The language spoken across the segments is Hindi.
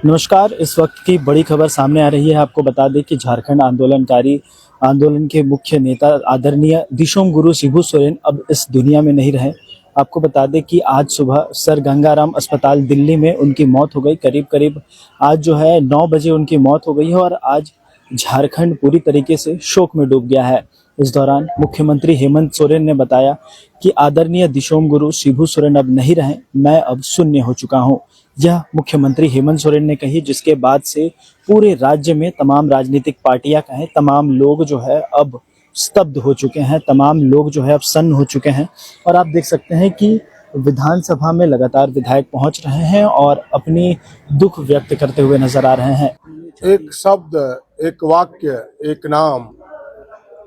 नमस्कार। इस वक्त की बड़ी खबर सामने आ रही है। आपको बता दें कि झारखंड आंदोलन के मुख्य नेता आदरणीय दिशोम गुरु शिबू सोरेन अब इस दुनिया में नहीं रहे। आपको बता दें कि आज सुबह सर गंगाराम अस्पताल दिल्ली में उनकी मौत हो गई। करीब-करीब आज जो है 9 बजे उनकी मौत हो गई है और आज झारखंड पूरी तरीके से शोक में डूब गया है। इस दौरान मुख्यमंत्री हेमंत सोरेन ने बताया कि आदरणीय दिशोम गुरु शिबू सोरेन अब नहीं रहे, मैं अब शून्य हो चुका हूँ। यह मुख्यमंत्री हेमंत सोरेन ने कही, जिसके बाद से पूरे राज्य में तमाम राजनीतिक पार्टियां कहें, तमाम लोग जो है अब स्तब्ध हो चुके हैं, तमाम लोग जो है अब सन्न हो चुके हैं। और आप देख सकते हैं कि विधानसभा में लगातार विधायक पहुंच रहे हैं और अपनी दुख व्यक्त करते हुए नजर आ रहे हैं। एक शब्द, एक वाक्य, एक नाम,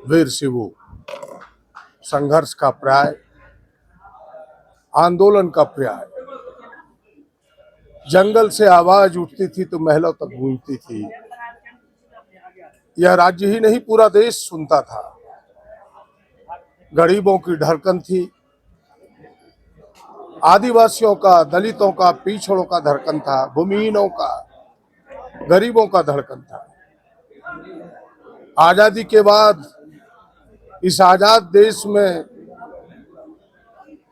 वीर शिबू। संघर्ष का पर्याय, आंदोलन का पर्याय। जंगल से आवाज उठती थी तो महलों तक गूंजती थी। यह राज्य ही नहीं, पूरा देश सुनता था। गरीबों की धड़कन थी, आदिवासियों का, दलितों का, पिछड़ों का धड़कन था, भूमिहीनों का, गरीबों का धड़कन था। आजादी के बाद इस आजाद देश में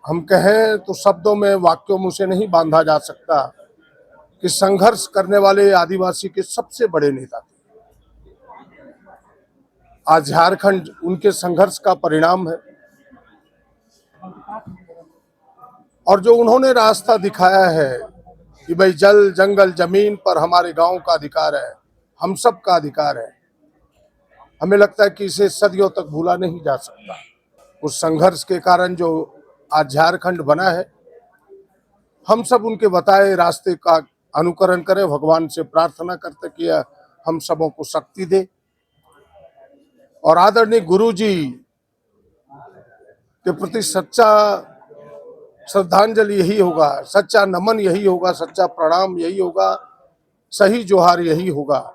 हम कहें तो शब्दों में, वाक्यों में उसे नहीं बांधा जा सकता कि संघर्ष करने वाले आदिवासी के सबसे बड़े नेता थे। आज झारखंड उनके संघर्ष का परिणाम है और जो उन्होंने रास्ता दिखाया है कि भाई जल, जंगल, जमीन पर हमारे गांव का अधिकार है, हम सब का अधिकार है। हमें लगता है कि इसे सदियों तक भूला नहीं जा सकता। उस संघर्ष के कारण जो आज झारखंड बना है, हम सब उनके बताए रास्ते का अनुकरण करें, भगवान से प्रार्थना करते कि हम सबों को शक्ति दे। और आदरणीय गुरुजी के प्रति सच्चा श्रद्धांजलि यही होगा, सच्चा नमन यही होगा, सच्चा प्रणाम यही होगा, सही जोहार यही होगा।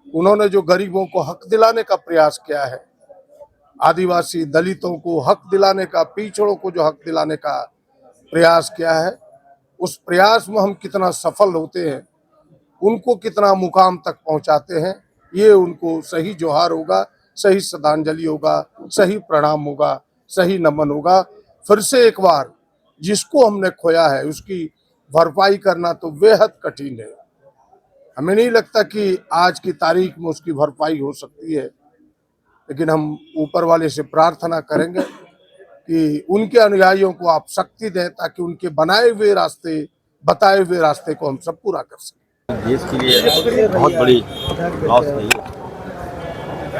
उन्होंने जो गरीबों को हक दिलाने का प्रयास किया है, आदिवासी दलितों को हक दिलाने का, पिछड़ों को जो हक दिलाने का प्रयास किया है, उस प्रयास में हम कितना सफल होते हैं, उनको कितना मुकाम तक पहुंचाते हैं, ये उनको सही जोहार होगा, सही श्रद्धांजलि होगा, सही प्रणाम होगा, सही नमन होगा। फिर से एक बार जिसको हमने खोया है उसकी भरपाई करना तो बेहद कठिन है। हमें नहीं लगता कि आज की तारीख में उसकी भरपाई हो सकती है, लेकिन हम ऊपर वाले से प्रार्थना करेंगे कि उनके अनुयायियों को आप शक्ति दें ताकि उनके बनाए हुए रास्ते, बताए हुए रास्ते को हम सब पूरा कर सकें। देश के लिए बहुत बड़ी लॉस है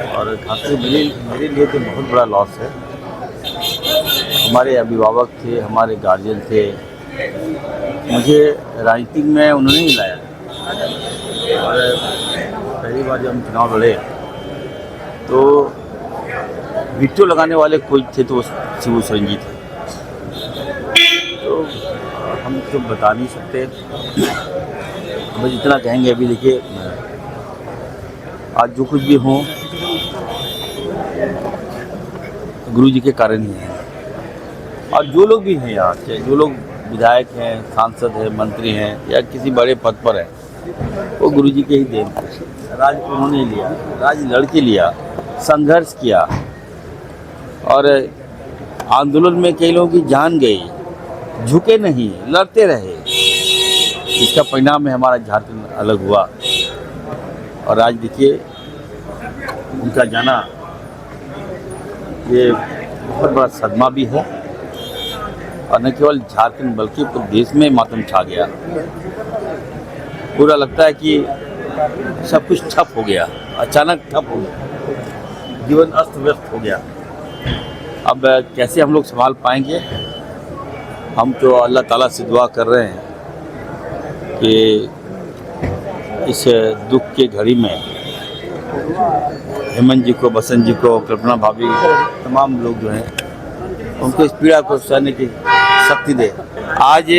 और खासकर मेरे लिए तो बहुत बड़ा लॉस है। हमारे अभिभावक थे, हमारे गार्जियन थे, मुझे राजनीति में उन्होंने ही लाया और पहली बार जब हम चुनाव लड़े तो वीटो लगाने वाले कोई थे तो शिबू सोरेन जी थे। तो हम तो बता नहीं सकते, हम जितना कहेंगे। अभी देखिए, आज जो कुछ भी हो गुरु जी के कारण ही है। और जो लोग भी हैं यहाँ के, जो लोग विधायक हैं, सांसद हैं, मंत्री हैं या किसी बड़े पद पर हैं, वो गुरु जी के ही देन। राज उन्होंने लिया, राज लड़के लिया, संघर्ष किया और आंदोलन में कई लोगों की जान गई, झुके नहीं, लड़ते रहे। इसका परिणाम है हमारा झारखंड अलग हुआ। और आज देखिए उनका जाना ये बहुत बड़ा सदमा भी है और न केवल झारखंड बल्कि पूरे देश में मातम छा गया। पूरा लगता है कि सब कुछ ठप हो गया, अचानक ठप हो गया, जीवन अस्त व्यस्त हो गया। अब कैसे हम लोग संभाल पाएंगे? हम तो अल्लाह ताला से दुआ कर रहे हैं कि इस दुख के घड़ी में हेमंत जी को, बसंत जी को, कल्पना भाभी, तमाम लोग जो हैं उनको इस पीड़ा को सहने की शक्ति दे। आज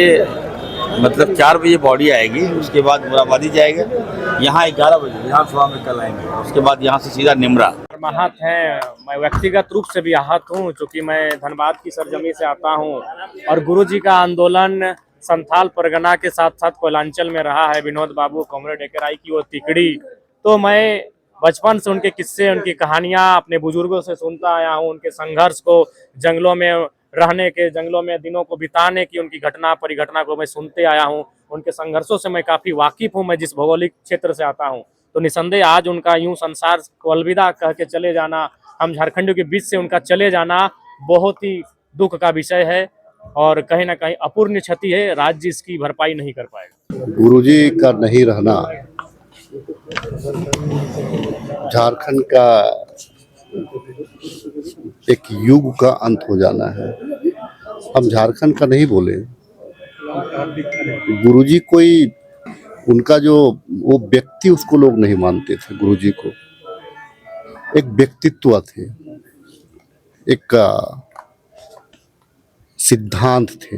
मतलब 4 बजे बॉडी आएगी, उसके बाद मुराबादी जाएगा, यहाँ 11 बजे विधानसभा में कल आएंगे, उसके बाद यहाँ से सीधा निमरा। आहत हैं, मैं व्यक्तिगत रूप से भी आहत हूँ, क्योंकि मैं धनबाद की सरजमी से आता हूँ और गुरुजी का आंदोलन संथाल परगना के साथ साथ कोयलांचल में रहा है विनोद बाबू, कॉमरेड एकराई की वो तिकड़ी, तो मैं बचपन से उनके किस्से, उनकी कहानियां अपने बुजुर्गों से सुनता आया हूं। उनके संघर्ष को, जंगलों में रहने के, जंगलों में दिनों को बिताने की उनकी घटना परिघटना को मैं सुनते आया हूं। उनके संघर्षों से मैं काफी वाकिफ हूं, मैं जिस भौगोलिक क्षेत्र से आता हूं। तो निसंदेह आज उनका यूं संसार को अलविदा कह के चले जाना, हम झारखंडियों के बीच से उनका चले जाना बहुत ही दुख का विषय है और कहीं ना कहीं अपूर्णीय क्षति है। राज्य इसकी भरपाई नहीं कर पाएगा। गुरुजी का नहीं रहना झारखंड का एक युग का अंत हो जाना है। हम झारखंड का नहीं बोले, गुरुजी कोई उनका जो वो व्यक्ति, उसको लोग नहीं मानते थे। गुरुजी को एक व्यक्तित्व थे, एक सिद्धांत थे।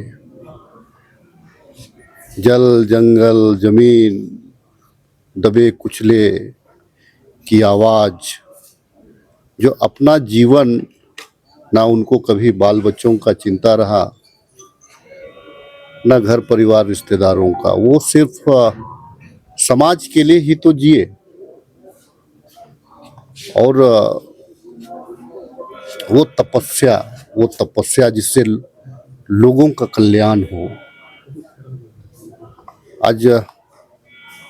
जल जंगल जमीन दबे कुचले की आवाज, जो अपना जीवन ना उनको कभी बाल बच्चों का चिंता रहा, ना घर परिवार रिश्तेदारों का, वो सिर्फ समाज के लिए ही तो जिए। और वो तपस्या जिससे लोगों का कल्याण हो। आज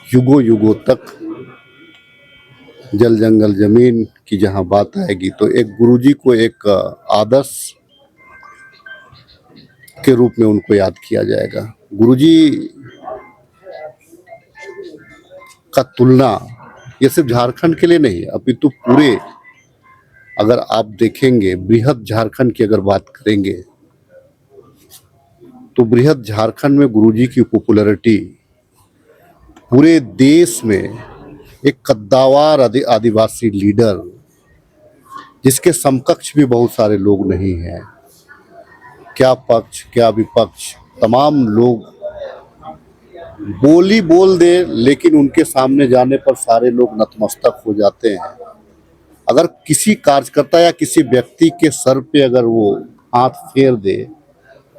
युगों युगों तक जल जंगल जमीन की जहां बात आएगी तो एक गुरुजी को एक आदर्श के रूप में उनको याद किया जाएगा। गुरुजी का तुलना ये सिर्फ झारखंड के लिए नहीं, अपितु पूरे, अगर आप देखेंगे बृहद झारखंड की अगर बात करेंगे तो बृहद झारखंड में गुरुजी की पॉपुलैरिटी पूरे देश में एक कद्दावर आदिवासी लीडर, जिसके समकक्ष भी बहुत सारे लोग नहीं हैं, क्या पक्ष क्या विपक्ष, तमाम लोग बोली बोल दे लेकिन उनके सामने जाने पर सारे लोग नतमस्तक हो जाते हैं। अगर किसी कार्यकर्ता या किसी व्यक्ति के सर पे अगर वो हाथ फेर दे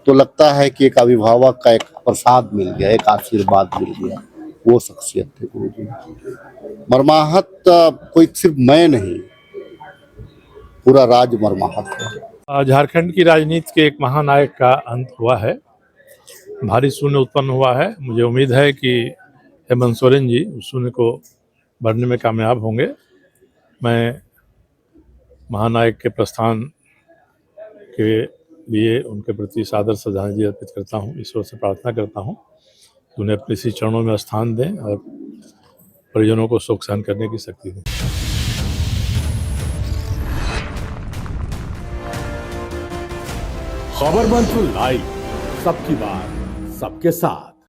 तो लगता है कि एक अभिभावक का एक प्रसाद मिल गया, एक आशीर्वाद मिल गया। वो शख्सियत थे गुरुजी। मर्माहत कोई सिर्फ मैं नहीं, पूरा राज मर्माहत है। झारखंड की राजनीति के एक महानायक का अंत हुआ है, भारी शून्य उत्पन्न हुआ है। मुझे उम्मीद है कि हेमंत सोरेन जी उस शून्य को भरने में कामयाब होंगे। मैं महानायक के प्रस्थान के लिए उनके प्रति सादर श्रद्धांजलि अर्पित करता हूँ। ईश्वर से प्रार्थना करता हूँ कि उन्हें अपने इसी चरणों में स्थान दें और परिजनों को शोक सहन करने की शक्ति दें। खबर मंत्र लाइव, सबकी बात सबके साथ।